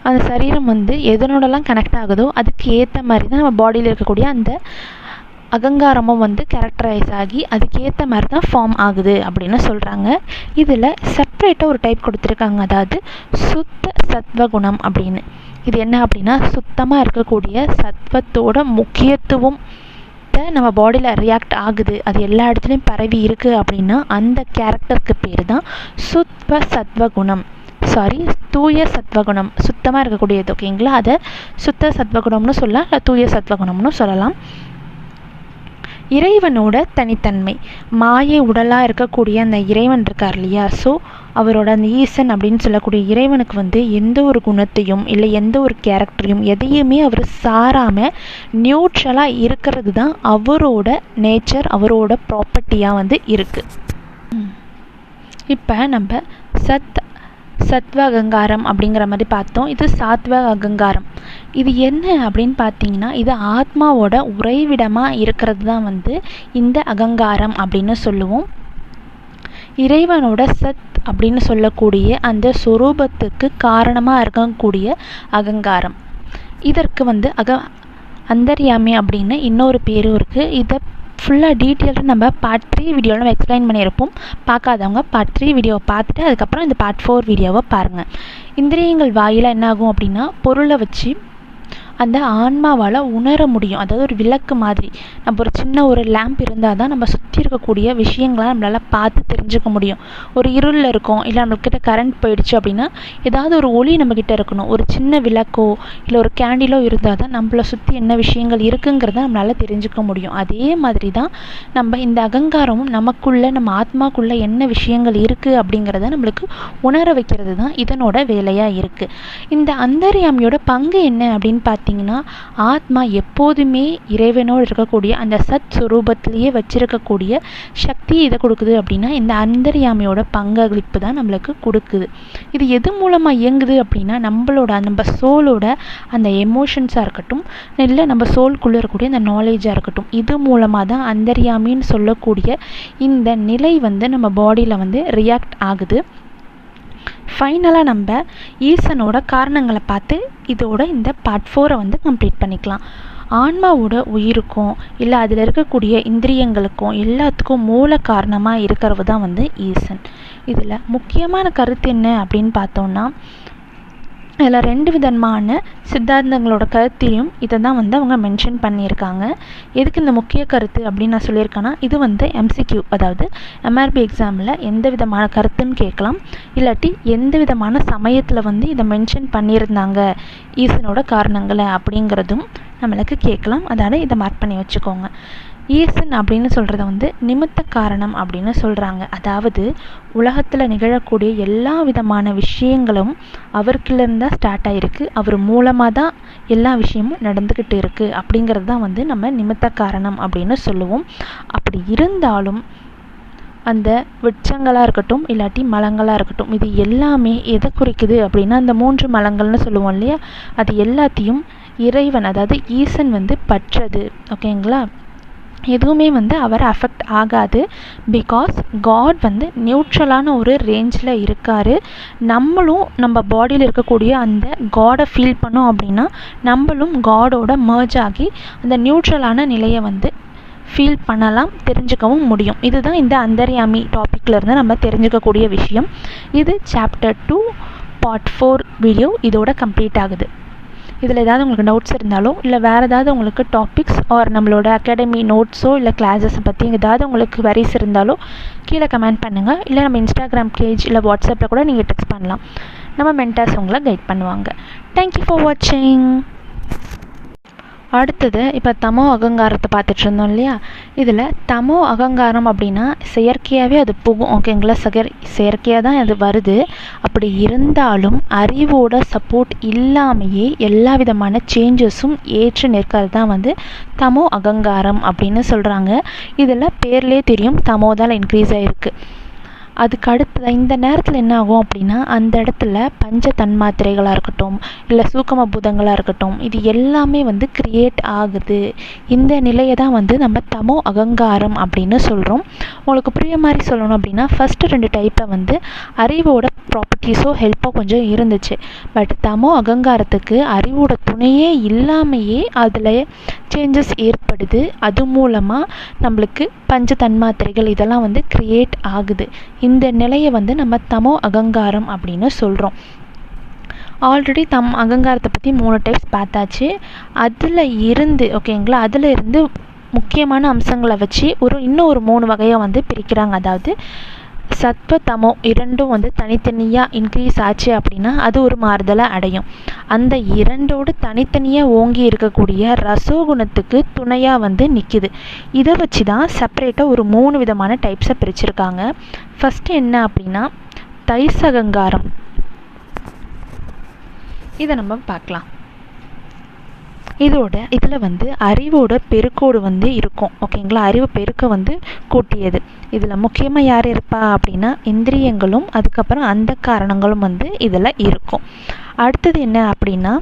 அந்த சரீரம் வந்து எதனோடலாம் கனெக்ட் ஆகுதோ அதுக்கு ஏற்ற மாதிரி தான் நம்ம பாடியில் இருக்கக்கூடிய அந்த அகங்காரமும் வந்து கேரக்டரைஸ் ஆகி அதுக்கேற்ற மாதிரி தான் ஃபார்ம் ஆகுது அப்படின்னு சொல்கிறாங்க. இதில் செப்பரேட்டாக ஒரு டைப் கொடுத்துருக்காங்க, அதாவது சுத்த சத்வகுணம் அப்படின்னு. இது என்ன அப்படின்னா, சுத்தமாக இருக்கக்கூடிய சத்வத்தோட முக்கியத்துவம் நம்ம பாடியில் ரியாக்ட் ஆகுது, அது எல்லா இடத்துலையும் பரவி இருக்குது அப்படின்னா அந்த கேரக்டருக்கு பேர் தான் சுத்த சத்வகுணம். தூய சத்வகுணம். சுத்தமாக இருக்கக்கூடியது, ஓகேங்களா? அதை சுத்த சத்வகுணம்னு சொல்லலாம், இல்லை தூய சத்வகுணம்னு சொல்லலாம். இறைவனோட தனித்தன்மை, மாயை உடலாக இருக்கக்கூடிய அந்த இறைவன் இருக்கார் இல்லையா, ஸோ அவரோட அந்த ஈசன் அப்படின்னு சொல்லக்கூடிய இறைவனுக்கு வந்து எந்த ஒரு குணத்தையும் இல்லை எந்த ஒரு கேரக்டரையும் எதையுமே அவர் சாராமல் நியூட்ரலாக இருக்கிறது தான் அவரோட நேச்சர், அவரோட ப்ராப்பர்ட்டியாக வந்து இருக்குது. இப்போ நம்ம சத்வ அகங்காரம் அப்படிங்கிற மாதிரி பார்த்தோம். இது சாத்வ அகங்காரம். இது என்ன அப்படின்னு பார்த்தீங்கன்னா, இது ஆத்மாவோட உறைவிடமாக இருக்கிறது தான் வந்து இந்த அகங்காரம் அப்படின்னு சொல்லுவோம். இறைவனோட சத் அப்படின்னு சொல்லக்கூடிய அந்த சொரூபத்துக்கு காரணமாக இருக்கக்கூடிய அகங்காரம். இதற்கு வந்து அந்தர்யாமி அப்படின்னு இன்னொரு பேரும் இருக்குது. இதை ஃபுல்லாக டீட்டெயிலாக நம்ம பார்ட் 3 வீடியோவில் நம்ம எக்ஸ்பிளைன் பண்ணியிருப்போம். பார்க்காதவங்க பார்ட் 3 வீடியோவை பார்த்துட்டு அதுக்கப்புறம் இந்த பார்ட் 4 வீடியோவை பாருங்கள். இந்திரியங்கள் வாயிலாக என்ன ஆகும் அப்படின்னா, பொருளை வச்சு அந்த ஆன்மாவால் உணர முடியும். அதாவது ஒரு விளக்கு மாதிரி, நம்ம ஒரு சின்ன ஒரு லேம்ப் இருந்தால் தான் நம்ம சுற்றி இருக்கக்கூடிய விஷயங்களாம் நம்மளால் பார்த்து தெரிஞ்சுக்க முடியும். ஒரு இருளில் இருக்கோம், இல்லை நம்மக்கிட்ட கரண்ட் போயிடுச்சு அப்படின்னா ஏதாவது ஒரு ஒளி நம்மக்கிட்ட இருக்கணும். ஒரு சின்ன விளக்கோ இல்லை ஒரு கேண்டிலோ இருந்தால் தான் நம்மளை சுற்றி என்ன விஷயங்கள் இருக்குங்கிறத நம்மளால் தெரிஞ்சுக்க முடியும். அதே மாதிரி தான் நம்ம இந்த அகங்காரமும் நமக்குள்ளே, நம்ம ஆத்மாக்குள்ளே என்ன விஷயங்கள் இருக்குது அப்படிங்கிறத நம்மளுக்கு உணர வைக்கிறது தான் இதனோட வேலையாக இருக்குது. இந்த அந்தர்யாமியோட பங்கு என்ன அப்படின்னு பார்த்தீங்கன்னா, ஆத்மா எப்போதுமே இறைவனோடு இருக்கக்கூடிய அந்த சத் சுரூபத்திலேயே வச்சிருக்கக்கூடிய சக்தி இதை கொடுக்குது அப்படின்னா இந்த அந்தர்யாமியோட பங்களிப்பு தான் நம்மளுக்கு கொடுக்குது. இது எது மூலமாக இயங்குது அப்படின்னா, நம்ம சோலோட அந்த எமோஷன்ஸாக இருக்கட்டும், இல்லை நம்ம சோல்குள்ளே இருக்கக்கூடிய அந்த நாலேஜாக இருக்கட்டும், இது மூலமாக தான் அந்தர்யாமின்னு சொல்லக்கூடிய இந்த நிலை வந்து நம்ம பாடியில் வந்து ரியாக்ட் ஆகுது. ஃபைனலாக நம்ம ஈசனோட காரணங்களை பார்த்து இதோட இந்த பார்ட் 4 வந்து கம்ப்ளீட் பண்ணிக்கலாம். ஆன்மாவோட உயிருக்கும் இல்லை அதில் இருக்கக்கூடிய இந்திரியங்களுக்கும் எல்லாத்துக்கும் மூல காரணமாக இருக்கிறது தான் வந்து ஈசன். இதில் முக்கியமான கருத்து என்ன அப்படின்னு பார்த்தோம்னா, இதில் 2 விதமான சித்தாந்தங்களோட கருத்தையும் இதை தான் வந்து அவங்க மென்ஷன் பண்ணியிருக்காங்க. எதுக்கு இந்த முக்கிய கருத்து அப்படின்னு நான் சொல்லியிருக்கேன்னா, இது வந்து MCQ, அதாவது MRB எக்ஸாமில் எந்த விதமான கருத்துன்னு கேட்கலாம், இல்லாட்டி எந்த விதமான சமயத்தில் வந்து இதை மென்ஷன் பண்ணியிருந்தாங்க ஈசனோட காரணங்களை அப்படிங்கிறதும் நம்மளுக்கு கேட்கலாம். அதனால் இதை மார்க் பண்ணி வச்சுக்கோங்க. ஈசன் அப்படின்னு சொல்கிறத வந்து நிமித்த காரணம் அப்படின்னு சொல்கிறாங்க. அதாவது உலகத்தில் நிகழக்கூடிய எல்லா விதமான விஷயங்களும் அவருக்குலேருந்து தான் ஸ்டார்ட் ஆகிருக்கு, அவர் மூலமாக தான் எல்லா விஷயமும் நடந்துக்கிட்டு இருக்குது அப்படிங்கிறது தான் வந்து நம்ம நிமித்த காரணம் அப்படின்னு சொல்லுவோம். அப்படி இருந்தாலும் அந்த விருட்சங்களாக இருக்கட்டும் இல்லாட்டி மலங்களாக இருக்கட்டும், இது எல்லாமே எதை குறிக்குது அப்படின்னா, அந்த 3 மலங்கள்னு சொல்லுவோம் இல்லையா, அது எல்லாத்தையும் இறைவன், அதாவது ஈசன் வந்து பற்றது. ஓகேங்களா? எதுவுமே வந்து அவரை அஃபெக்ட் ஆகாது. பிகாஸ் காட் வந்து நியூட்ரலான ஒரு ரேஞ்சில் இருக்கார். நம்மளும் நம்ம பாடியில் இருக்கக்கூடிய அந்த காடை ஃபீல் பண்ணோம் அப்படின்னா நம்மளும் காடோட மர்ஜ் ஆகி அந்த நியூட்ரலான நிலையை வந்து ஃபீல் பண்ணலாம், தெரிஞ்சுக்கவும் முடியும். இதுதான் இந்த அந்தர்யாமி டாப்பிக்லேருந்து நம்ம தெரிஞ்சுக்கக்கூடிய விஷயம். இது சாப்டர் 2 பார்ட் 4 வீடியோ இதோட கம்ப்ளீட் ஆகுது. இதில் ஏதாவது உங்களுக்கு டவுட்ஸ் இருந்தாலோ இல்லை வேறு ஏதாவது உங்களுக்கு டாபிக்ஸ் ஆர் நம்மளோட அகாடமி நோட்ஸோ இல்லை கிளாஸஸை பற்றி ஏதாவது உங்களுக்கு வரிஸ் இருந்தாலோ கீழே கமெண்ட் பண்ணுங்கள். இல்லை நம்ம இன்ஸ்டாகிராம் பேஜ் இல்லை வாட்ஸ்அப்பில் கூட நீங்கள் டெக்ஸ்ட் பண்ணலாம். நம்ம மென்டார்ஸ் உங்களை கைட் பண்ணுவாங்க. தேங்க்யூ ஃபார் வாட்சிங். அடுத்தது இப்போ தமோ அகங்காரத்தை பார்த்துட்டு இருந்தோம் இல்லையா, இதில் தமோ அகங்காரம் அப்படின்னா செயற்கையாகவே அது போகும். ஓகேங்களா? செயற்கையாக தான் அது வருது. அப்படி இருந்தாலும் அறிவோட சப்போர்ட் இல்லாமையே எல்லா விதமான சேஞ்சஸும் ஏற்று நிற்கிறது தான் வந்து தமோ அகங்காரம் அப்படின்னு சொல்கிறாங்க. இதில் பேர்லேயே தெரியும், தமோ தான் இன்க்ரீஸ் ஆகிருக்கு. அதுக்கு அடுத்து இந்த நேரத்தில் என்ன ஆகும் அப்படின்னா அந்த இடத்துல பஞ்ச தன்மாத்திரைகளாக இருக்கட்டும் இல்லை சூக்கம பூதங்களாக இருக்கட்டும் இது எல்லாமே வந்து கிரியேட் ஆகுது. இந்த நிலையை தான் வந்து நம்ம தமோ அகங்காரம் அப்படின்னு சொல்கிறோம். உங்களுக்கு புரிய மாதிரி சொல்லணும் அப்படின்னா ஃபஸ்ட்டு 2 டைப்பில் வந்து அறிவோட ப்ராப்பர்ட்டிஸோ ஹெல்ப்போ கொஞ்சம் இருந்துச்சு. பட் தமோ அகங்காரத்துக்கு அறிவோட துணையே இல்லாமையே அதில் சேஞ்சஸ் ஏற்படுது. அது மூலமாக நம்மளுக்கு பஞ்ச தன்மாத்திரைகள் இதெல்லாம் வந்து கிரியேட் ஆகுது. இந்த நிலையை வந்து நம்ம தமோ அகங்காரம் அப்படின்னு சொல்கிறோம். ஆல்ரெடி அகங்காரத்தை பற்றி 3 டைப்ஸ் பார்த்தாச்சு. அதில் இருந்து ஓகேங்களா, அதில் இருந்து முக்கியமான அம்சங்களை வச்சு இன்னும் ஒரு 3 வகையை வந்து பிரிக்கிறாங்க. அதாவது சத்வ தமோ இரண்டும் வந்து தனித்தனியாக இன்க்ரீஸ் ஆச்சு அப்படின்னா அது ஒரு மாறுதலை அடையும். அந்த இரண்டோடு தனித்தனியாக ஓங்கி இருக்கக்கூடிய ரசோகுணத்துக்கு துணையாக வந்து நிற்கிது. இதை வச்சு தான் செப்பரேட்டாக ஒரு 3 விதமான டைப்ஸை பிரிச்சிருக்காங்க. ஃபஸ்ட்டு என்ன அப்படின்னா தைசகங்காரம். இதை நம்ம பார்க்கலாம். இதில் வந்து அறிவோட பெருக்கோடு வந்து இருக்கும். ஓகேங்களா, அறிவு பெருக்க வந்து கூட்டியது. இதில் முக்கியமாக யார் இருப்பா அப்படின்னா இந்திரியங்களும் அதுக்கப்புறம் அந்த காரணங்களும் வந்து இதில் இருக்கும். அடுத்தது என்ன அப்படின்னா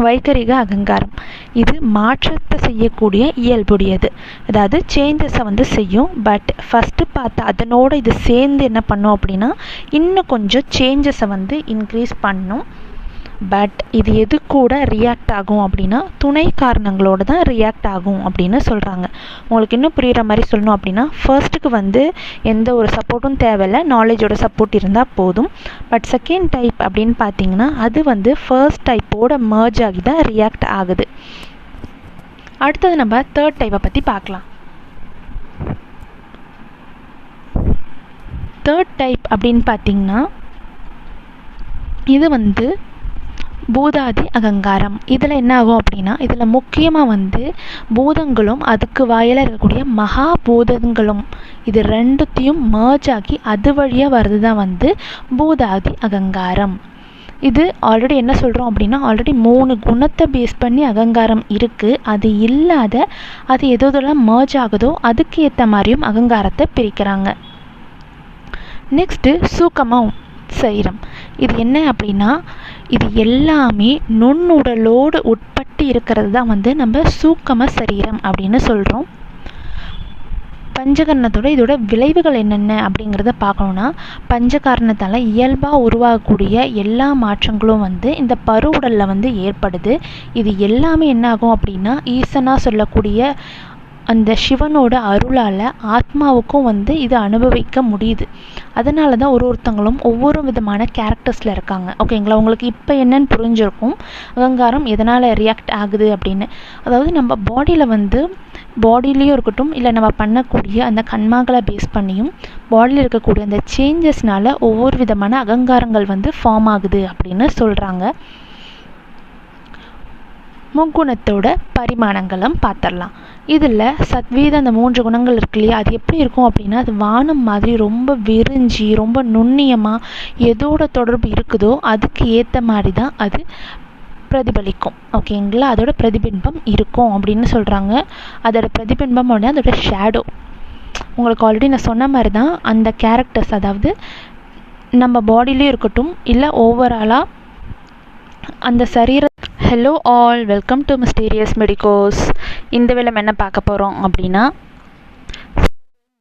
வைகரிக அகங்காரம். இது மாற்றத்தை செய்யக்கூடிய இயல்புடையது. அதாவது சேஞ்சஸை வந்து செய்யும். பட் ஃபஸ்ட்டு பார்த்து அதனோட இது சேர்ந்து என்ன பண்ணும் அப்படின்னா இன்னும் கொஞ்சம் சேஞ்சஸை வந்து இன்க்ரீஸ் பண்ணும். பட் இது எது கூட ரியாக்ட் ஆகும் அப்படின்னா துணை காரணங்களோடு தான் ரியாக்ட் ஆகும் அப்படின்னு சொல்கிறாங்க. உங்களுக்கு இன்னும் புரிகிற மாதிரி சொல்லணும் அப்படின்னா ஃபர்ஸ்ட்டுக்கு வந்து எந்த ஒரு சப்போர்ட்டும் தேவையில்லை, நாலேஜோட சப்போர்ட் இருந்தால் போதும். பட் செகண்ட் டைப் அப்படின்னு பார்த்தீங்கன்னா அது வந்து ஃபர்ஸ்ட் டைப்போட மர்ஜ் ஆகி தான் ரியாக்ட் ஆகுது. அடுத்தது நம்ம தேர்ட் டைப்பை பற்றி பார்க்கலாம். தேர்ட் டைப் அப்படின்னு பார்த்தீங்கன்னா இது வந்து பூதாதி அகங்காரம். இதில் என்ன ஆகும் அப்படின்னா இதில் முக்கியமாக வந்து பூதங்களும் அதுக்கு வாயிலாக இருக்கக்கூடிய மகாபூதங்களும் இது ரெண்டுத்தையும் மர்ஜ் ஆகி அது வழியாக வர்றது தான் வந்து பூதாதி அகங்காரம். இது ஆல்ரெடி என்ன சொல்கிறோம் அப்படின்னா ஆல்ரெடி 3 குணத்தை பேஸ் பண்ணி அகங்காரம் இருக்குது. அது இல்லாத அது எதெல்லாம் மர்ஜ் ஆகுதோ அதுக்கு ஏற்ற மாதிரியும் அகங்காரத்தை பிரிக்கிறாங்க. நெக்ஸ்ட்டு சூக்கமம் சரீரம். இது என்ன அப்படின்னா இது எல்லாமே நுண்ணுடலோடு உட்பட்டு இருக்கிறது தான் வந்து நம்ம சூக்கம சரீரம் அப்படின்னு சொல்கிறோம். பஞ்சகரணத்தோட இதோட விளைவுகள் என்னென்ன அப்படிங்கிறத பார்க்கணுன்னா பஞ்சகாரணத்தால் இயல்பாக உருவாகக்கூடிய எல்லா மாற்றங்களும் வந்து இந்த பருவுடலில் வந்து ஏற்படுது. இது எல்லாமே என்ன ஆகும் அப்படின்னா ஈசனாக சொல்லக்கூடிய அந்த சிவனோட அருளால் ஆத்மாவுக்கும் வந்து இது அனுபவிக்க முடியுது. அதனால தான் ஒருத்தங்களும் ஒவ்வொரு விதமான கேரக்டர்ஸில் இருக்காங்க. ஓகேங்களா, உங்களுக்கு இப்போ என்னன்னு புரிஞ்சிருக்கும் அகங்காரம் எதனால் ரியாக்ட் ஆகுது அப்படின்னு. அதாவது நம்ம பாடியில் வந்து பாடியிலையும் இருக்கட்டும் இல்லை நம்ம பண்ணக்கூடிய அந்த கண்மாக்களை பேஸ் பண்ணியும் பாடியில் இருக்கக்கூடிய அந்த சேஞ்சஸ்னால ஒவ்வொரு விதமான அகங்காரங்கள் வந்து ஃபார்ம் ஆகுது அப்படின்னு சொல்கிறாங்க. முக்குணத்தோட பரிமாணங்களும் பார்த்துடலாம். இதில் சத்வீத அந்த 3 குணங்கள் இருக்கு இல்லையா, அது எப்படி இருக்கும் அப்படின்னா அது வானம் மாதிரி ரொம்ப விரிஞ்சி ரொம்ப நுண்ணியமாக எதோட தொடர்பு இருக்குதோ அதுக்கு ஏற்ற மாதிரி தான் அது பிரதிபலிக்கும். ஓகேங்களா, அதோட பிரதிபிம்பம் இருக்கும் அப்படின்னு சொல்கிறாங்க. அதோட பிரதிபிம்பம் அப்படின்னா அதோட ஷேடோ. உங்களுக்கு ஆல்ரெடி நான் சொன்ன மாதிரி தான் அந்த கேரக்டர்ஸ், அதாவது நம்ம பாடியிலையும் இருக்கட்டும் இல்லை ஓவராலாக அந்த சரீர. Hello all, welcome to mysterious medicos. இந்த வேளை என்ன பார்க்க போகிறோம் அப்படின்னா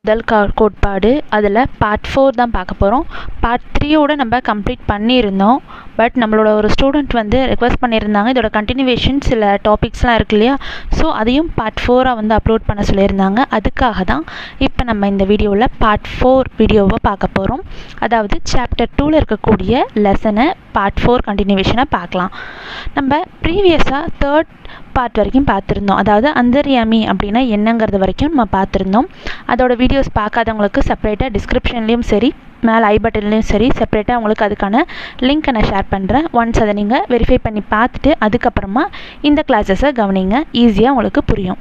முதல் கோட்பாடு, அதில் பார்ட் 4 தான் பார்க்க போகிறோம். பார்ட் 3யோட நம்ம கம்ப்ளீட் பண்ணியிருந்தோம். பட் நம்மளோட ஒரு ஸ்டூடெண்ட் வந்து ரெக்வஸ்ட் பண்ணியிருந்தாங்க இதோட கண்டினியூவேஷன் சில டாபிக்ஸ்லாம் இருக்கு இல்லையா, ஸோ அதையும் பார்ட் 4 வந்து அப்லோட் பண்ண சொல்லியிருந்தாங்க. அதுக்காக தான் இப்போ நம்ம இந்த வீடியோவில் பார்ட் 4 வீடியோவை பார்க்க போகிறோம். அதாவது சாப்டர் 2ல் இருக்கக்கூடிய லெசனை பார்ட் 4 கண்டினியூவேஷனை பார்க்கலாம். நம்ம ப்ரீவியஸாக 3rd பார்ட் வரைக்கும் பார்த்துருந்தோம். அதாவது அந்தர்யாமி அப்படின்னா என்னங்கிறது வரைக்கும் நம்ம பார்த்துருந்தோம். அதோட வீடியோஸ் பார்க்காதவங்களுக்கு செப்பரேட்டாக டிஸ்கிரிப்ஷன்லேயும் சரி மேலே ஐ பட்டன்லேயும் சரி செப்பரேட்டாக உங்களுக்கு அதுக்கான லிங்க்கை நான் ஷேர் பண்ணுறேன். ஒன்ஸ் அதை நீங்கள் வெரிஃபை பண்ணி பார்த்துட்டு அதுக்கப்புறமா இந்த கிளாஸஸை கவனிங்க, ஈஸியாக உங்களுக்கு புரியும்.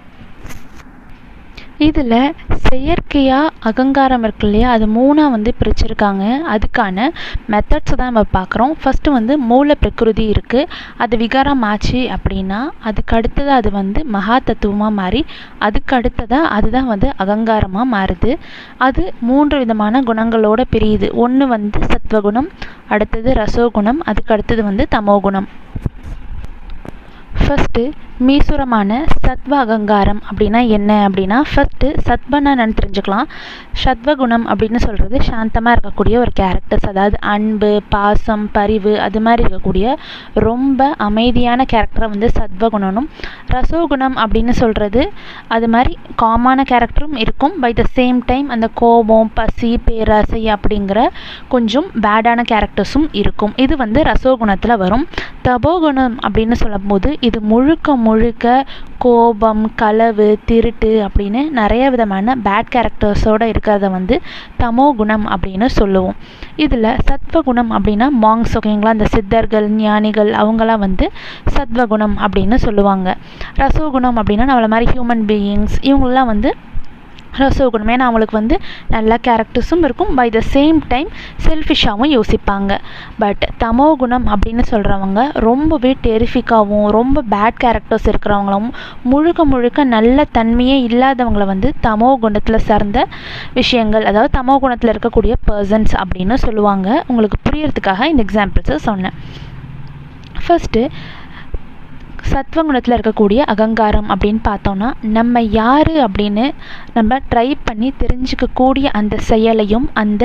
இதில் செயற்கையாக அகங்காரம் இருக்கு இல்லையா, அது மூணாக வந்து பிரிச்சிருக்காங்க. அதுக்கான மெத்தட்ஸ் தான் நம்ம பார்க்குறோம். ஃபஸ்ட்டு வந்து மூல பிரகிருதி இருக்குது. அது விகாரம் ஆச்சு அப்படின்னா அதுக்கு அடுத்தது அது வந்து மகா தத்துவமாக மாறி அதுக்கு அடுத்ததாக அதுதான் வந்து அகங்காரமாக மாறுது. அது 3 விதமான குணங்களோட பிரியுது. ஒன்று வந்து சத்வகுணம், அடுத்தது ரசோகுணம், அதுக்கு அடுத்தது வந்து தமோகுணம். ஃபஸ்ட்டு மீசுரமான சத்வ அகங்காரம் அப்படின்னா என்ன அப்படின்னா, ஃபஸ்ட்டு சத்வனா என்னன்னு தெரிஞ்சுக்கலாம். சத்வகுணம் அப்படின்னு சொல்கிறது சாந்தமாக இருக்கக்கூடிய ஒரு கேரக்டர்ஸ், அதாவது அன்பு, பாசம், பரிவு அது மாதிரி இருக்கக்கூடிய ரொம்ப அமைதியான கேரக்டரை வந்து சத்வகுணனும், ரசோகுணம் அப்படின்னு சொல்கிறது அது மாதிரி காமான கேரக்டரும் இருக்கும். பை த சேம் டைம் அந்த கோபம், பசி, பேராசை அப்படிங்கிற கொஞ்சம் பேடான கேரக்டர்ஸும் இருக்கும். இது வந்து ரசோகுணத்தில் வரும். தபோகுணம் அப்படின்னு சொல்லும்போது இது முழுக்க கோபம், களவு, திருட்டு அப்படின்னு நிறைய விதமான பேட் கேரக்டர்ஸோடு இருக்கிறத வந்து தமோ குணம் அப்படின்னு சொல்லுவோம். இதில் சத்வகுணம் அப்படின்னா மாங்ஸ், ஓகேங்களா, அந்த சித்தர்கள், ஞானிகள் அவங்களாம் வந்து சத்வகுணம் அப்படின்னு சொல்லுவாங்க. ரசோகுணம் அப்படின்னா நம்மள மாதிரி ஹியூமன் பீயிங்ஸ் இவங்களெலாம் வந்து ரசோகுணம். ஏன்னா அவங்களுக்கு வந்து நல்ல கேரக்டர்ஸும் இருக்கும், பை த சேம் டைம் செல்ஃபிஷாகவும் யோசிப்பாங்க. பட் தமோகுணம் அப்படின்னு சொல்கிறவங்க ரொம்பவே டெரிஃபிக்காகவும் ரொம்ப பேட் கேரக்டர்ஸ் இருக்கிறவங்களும் முழுக்க நல்ல தன்மையே இல்லாதவங்களை வந்து தமோ குணத்தில் சார்ந்த விஷயங்கள், அதாவது தமோ குணத்தில் இருக்கக்கூடிய பர்சன்ஸ் அப்படின்னு சொல்லுவாங்க. உங்களுக்கு புரியறதுக்காக இந்த எக்ஸாம்பிள்ஸை சொன்னேன். ஃபஸ்ட்டு சத்வகுணத்தில் இருக்கக்கூடிய அகங்காரம் அப்படின்னு பார்த்தோன்னா, நம்ம யார் அப்படின்னு நம்ம ட்ரை பண்ணி தெரிஞ்சுக்கக்கூடிய அந்த செயலையும் அந்த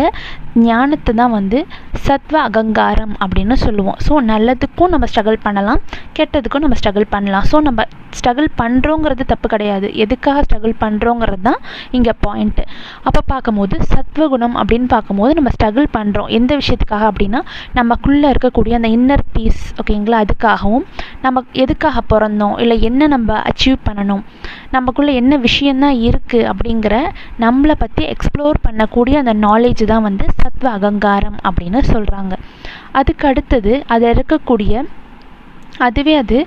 ஞானத்தை தான் வந்து சத்வ அகங்காரம் அப்படின்னு சொல்லுவோம். ஸோ நல்லதுக்கும் நம்ம ஸ்ட்ரகிள் பண்ணலாம், கெட்டதுக்கும் நம்ம ஸ்ட்ரகிள் பண்ணலாம். ஸோ நம்ம ஸ்ட்ரகிள் பண்ணுறோங்கிறது தப்பு கிடையாது, எதுக்காக ஸ்ட்ரகிள் பண்ணுறோங்கிறது தான் இங்கே பாயிண்ட்டு. அப்போ பார்க்கும்போது சத்வகுணம் அப்படின்னு பார்க்கும்போது நம்ம ஸ்ட்ரகிள் பண்ணுறோம் எந்த விஷயத்துக்காக அப்படின்னா, நமக்குள்ளே இருக்கக்கூடிய அந்த இன்னர் பீஸ், ஓகேங்களா, அதுக்காகவும் நம்ம எதுக்காக பிறந்தோம், இல்லை என்ன நம்ம அச்சீவ் பண்ணணும், நமக்குள்ளே என்ன விஷயந்தான் இருக்குது அப்படிங்கிற நம்மளை பற்றி எக்ஸ்ப்ளோர் பண்ணக்கூடிய அந்த நாலேஜ் தான் வந்து சத்வ அகங்காரம் அப்படின்னு சொல்கிறாங்க. அதுக்கு அடுத்தது அதில் இருக்கக்கூடிய அதுவே அது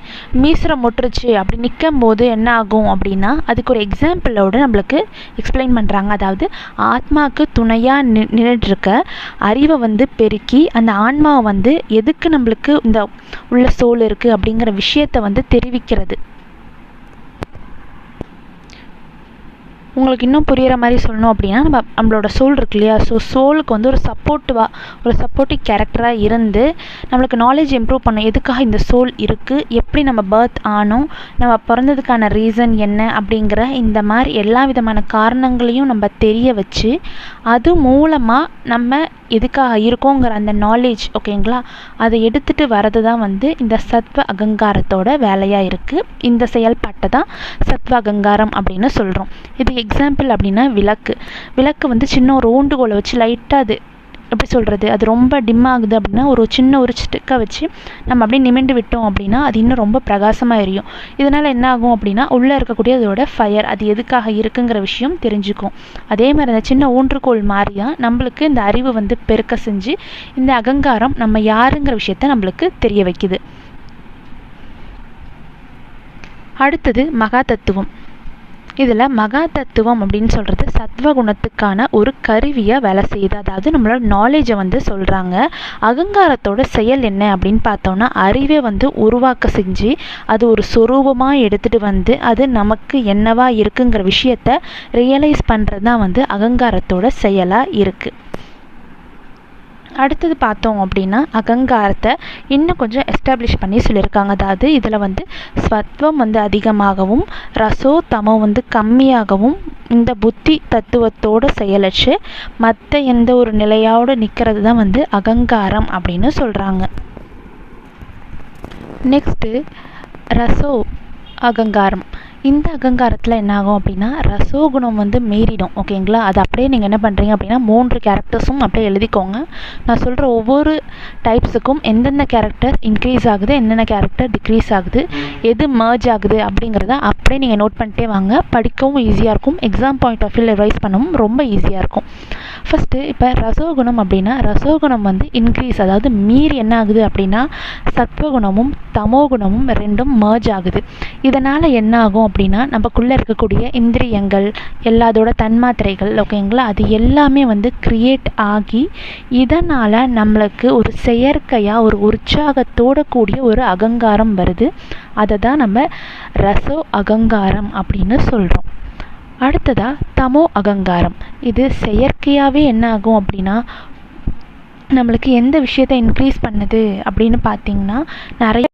மீசுரம் முட்டுருச்சு அப்படி நிற்கும் போது என்ன ஆகும் அப்படின்னா, அதுக்கு ஒரு எக்ஸாம்பிளோடு நம்மளுக்கு எக்ஸ்பிளைன் பண்ணுறாங்க. அதாவது ஆத்மாவுக்கு துணையாக நின்றுட்டுருக்க அறிவை வந்து பெருக்கி அந்த ஆன்மாவை வந்து எதுக்கு நம்மளுக்கு இந்த உள்ள சோல் இருக்குது அப்படிங்கிற விஷயத்தை வந்து தெரிவிக்கிறது. உங்களுக்கு இன்னும் புரிகிற மாதிரி சொல்லணும் அப்படின்னா, நம்மளோட சோல் இருக்கு இல்லையா, ஸோ சோலுக்கு வந்து ஒரு சப்போர்ட்டிவ் கேரக்டராக இருந்து நம்மளுக்கு நாலேஜ் இம்ப்ரூவ் பண்ணும். எதுக்காக இந்த சோல் இருக்குது, எப்படி நம்ம பர்த் ஆனோம், நம்ம பிறந்ததுக்கான ரீசன் என்ன அப்படிங்கிற இந்த மாதிரி எல்லா விதமான காரணங்களையும் நம்ம தெரிய வச்சு அது மூலமாக நம்ம எதுக்காக இருக்கோங்கிற அந்த நாலேஜ், ஓகேங்களா, அதை எடுத்துகிட்டு வரது தான் வந்து இந்த சத்வ அகங்காரத்தோட வேலையாக இருக்குது. இந்த செயல்பாட்டை தான் சத்வ அகங்காரம் அப்படின்னு சொல்கிறோம். இது எக்ஸாம்பிள் அப்படின்னா விளக்கு வந்து சின்ன ஒரு ஊண்டுகோலை வச்சு லைட்டாக அது எப்படி சொல்கிறது, அது ரொம்ப டிம் ஆகுது அப்படின்னா ஒரு ஸ்டிக்கை வச்சு நம்ம அப்படியே நிமிண்டு விட்டோம் அப்படின்னா அது இன்னும் ரொம்ப பிரகாசமாக எரியும். இதனால் என்ன ஆகும் அப்படின்னா உள்ளே இருக்கக்கூடிய அதோட ஃபயர் அது எதுக்காக இருக்குங்கிற விஷயம் தெரிஞ்சுக்கும். அதே மாதிரி அந்த சின்ன ஊன்றுகோல் மாதிரி தான் நம்மளுக்கு இந்த அறிவு வந்து பெருக்க செஞ்சு இந்த அகங்காரம் நம்ம யாருங்கிற விஷயத்த நம்மளுக்கு தெரிய வைக்குது. அடுத்தது மகா தத்துவம். இதில் மகா தத்துவம் அப்படின்னு சொல்கிறது சத்வகுணத்துக்கான ஒரு கருவியாக வேலை செய்யுது. அதாவது நம்மளோட நாலேஜை வந்து சொல்கிறாங்க. அகங்காரத்தோட செயல் என்ன அப்படின்னு பார்த்தோன்னா, அறிவை வந்து உருவாக்க செஞ்சு அது ஒரு சொரூபமாக எடுத்துகிட்டு வந்து அது நமக்கு என்னவா இருக்குங்கிற விஷயத்த ரியலைஸ் பண்ணுறது தான் வந்து அகங்காரத்தோட செயலாக இருக்குது. அடுத்தது பார்த்தோம் அப்படின்னா, அகங்காரத்தை இன்னும் கொஞ்சம் எஸ்டாப்ளிஷ் பண்ணி சொல்லியிருக்காங்க. அதாவது இதில் வந்து சத்வம் வந்து அதிகமாகவும் ரசோ தமோ வந்து கம்மியாகவும் இந்த புத்தி தத்துவத்தோடு செயலற்று மற்ற எந்த ஒரு நிலையோடு நிற்கிறது தான் வந்து அகங்காரம் அப்படின்னு சொல்கிறாங்க. நெக்ஸ்ட்டு ரசோ அகங்காரம். இந்த அகங்காரத்தில் என்ன ஆகும் அப்படின்னா, ரசோகுணம் வந்து மீறிடும், ஓகேங்களா. அது அப்படியே நீங்கள் என்ன பண்ணுறீங்க அப்படின்னா 3 கேரக்டர்ஸும் அப்படியே எழுதிக்கோங்க. நான் சொல்கிற ஒவ்வொரு டைப்ஸுக்கும் எந்தெந்த கேரக்டர் இன்க்ரீஸ் ஆகுது, என்னென்ன கேரக்டர் டிக்ரீஸ் ஆகுது, எது மர்ஜ் ஆகுது அப்படிங்கிறத அப்படியே நீங்கள் நோட் பண்ணிட்டே வாங்க. படிக்கவும் ஈஸியாக இருக்கும், எக்ஸாம் பாயிண்ட் ஆஃப் வியூவில் ரிவைஸ் பண்ணவும் ரொம்ப ஈஸியாக இருக்கும். ஃபஸ்ட்டு இப்போ ரசோகுணம் அப்படின்னா, ரசோகுணம் வந்து இன்க்ரீஸ், அதாவது மீறி என்ன ஆகுது அப்படின்னா சத்வகுணமும் தமோகுணமும் ரெண்டும் மர்ஜ் ஆகுது. இதனால் என்ன ஆகும் அப்படின்னா நமக்குள்ளே இருக்கக்கூடிய இந்திரியங்கள் எல்லாத்தோட தன்மாத்திரைகள் ஓகேங்களா, அது எல்லாமே வந்து கிரியேட் ஆகி இதனால் நம்மளுக்கு ஒரு செயற்கையாக ஒரு உற்சாகத்தோடு கூடிய ஒரு அகங்காரம் வருது. அதை தான் நம்ம ரசோ அகங்காரம் அப்படின்னு சொல்கிறோம். அடுத்ததாக தமோ அகங்காரம். இது செயற்கையாகவே என்ன ஆகும் அப்படின்னா நம்மளுக்கு எந்த விஷயத்தை இன்க்ரீஸ் பண்ணுது அப்படின்னு பார்த்தீங்கன்னா நிறைய